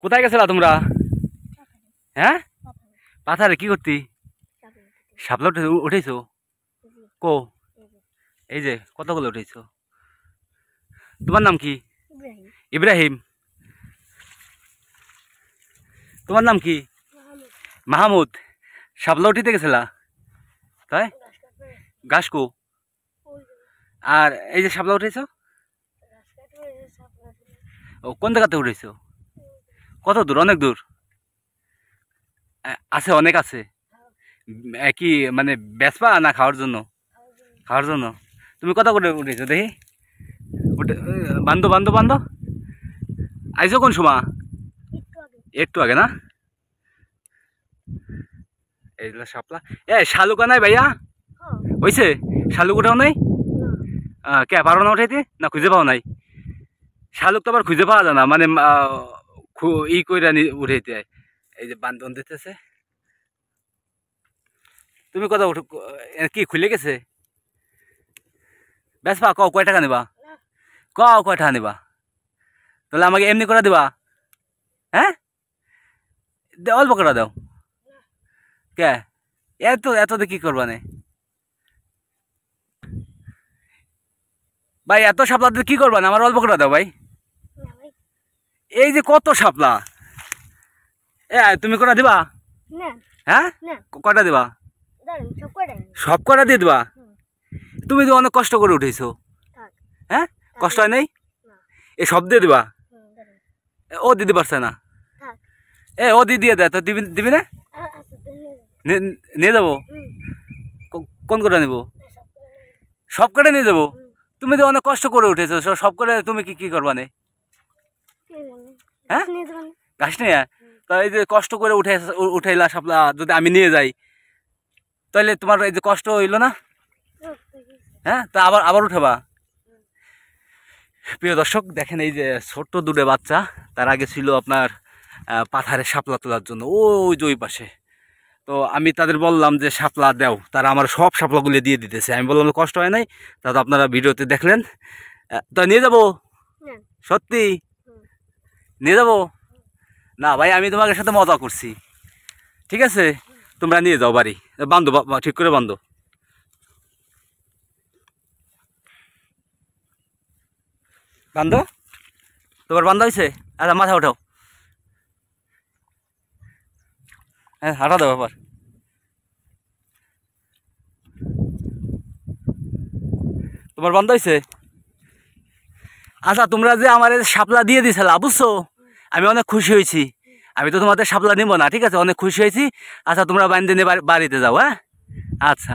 কোথায় গেছিলা তোমরা? হ্যাঁ, পাথারে কি করতি? শাপলা উঠেছো? কো এই যে কতগুলো উঠেছো? তোমার নাম কি? ইব্রাহিম। তোমার নাম কি? মাহমুদ। শাপলা উঠিতে গেছিলা তাই? ঘাস কো? আর এই যে শাপলা উঠেছো কোন জায়গাতে উঠেছো? কত দূর? অনেক দূর আছে, অনেক আছে। কি মানে বেচবা না খাওয়ার জন্য? খাওয়ার জন্য। তুমি কত করে উঠেছো দেখি? উঠে বান্ধো বান্ধো বান্ধো। আইসো কোন সময়? একটু আগে না? এইগুলো শাপলা। শালুকা নাই ভাইয়া? হয়েছে? শালুক উঠাও নাই? কে পারো না উঠাইতে না খুঁজে পাও নাই? শালুক তো আবার খুঁজে পাওয়া যায় না, মানে ই কইরা উঠাইতে হয়। এই যে বান্ধন দিতেছে। তুমি কত উঠো? কি খুলে গেছে? বেসবা কও কয় টাকা নিবা? কও কয় টাকা নিবা? তাহলে আমাকে এমনি করে দিবা? হ্যাঁ, অল্প করে দাও। কে এত এত দিয়ে কি করবা নে ভাই? এত শাপলা দিয়ে কি করবা না? আমার অল্প করে দাও ভাই। এই যে কত শাপলা, তুমি কটা দিবা? হ্যাঁ, কটা দিবা? সব কটা দিয়ে দিবা? তুমি তো অনেক কষ্ট করে উঠেছো। হ্যাঁ, কষ্ট হয় নাই? এ সব দিয়ে দিবা? ও দিদি পারছে না। ও দিদি দিয়ে দেয় তো দিবি দিবি না? নিয়ে যাবো। কোন কটা নিবো? সব কটা নিয়ে যাবো? তুমি তো অনেক কষ্ট করে উঠেছো, সব করে তুমি কি কি করবা নে? হ্যাঁ, ঘাস নিয়ে? তা এই যে কষ্ট করে উঠাইলা শাপলা যদি আমি নিয়ে যাই, তাহলে তোমার এই যে কষ্ট হইলো না? হ্যাঁ, তা আবার আবার উঠাবা? প্রিয় দর্শক দেখেন, এই যে ছোট্ট দুটো বাচ্চা, তার আগে ছিল আপনার পাথারে শাপলা তোলার জন্য ওই যে ওই পাশে। তো আমি তাদের বললাম যে শাপলা দাও, তারা আমার সব শাপলাগুলো দিয়ে দিতেছে। আমি বললাম কষ্ট হয় নাই, তা তো আপনারা ভিডিওতে দেখলেন। তো নিয়ে যাবো? সত্যি নিয়ে যাবো? না ভাই, আমি তোমাদের সাথে মজা করছি। ঠিক আছে, তোমরা নিয়ে যাও বাড়ি। বান্ধো, ঠিক করে বান্ধো। বান্ধো, তোমার বান্ধা হয়েছে? আচ্ছা, মাথা উঠাও। হ্যাঁ, হাঁটা দাও আবার। তোমার বান্ধা হয়েছে? আচ্ছা, তোমরা যে আমার শাপলা দিয়ে দিয়েছিলা বুঝছো, আমি অনেক খুশি হয়েছি। আমি তো তোমাদের শাপলা নিব না, ঠিক আছে? অনেক খুশি হয়েছি। আচ্ছা, তোমরা বান্ধে নিয়ে বাড়িতে যাও। হ্যাঁ, আচ্ছা।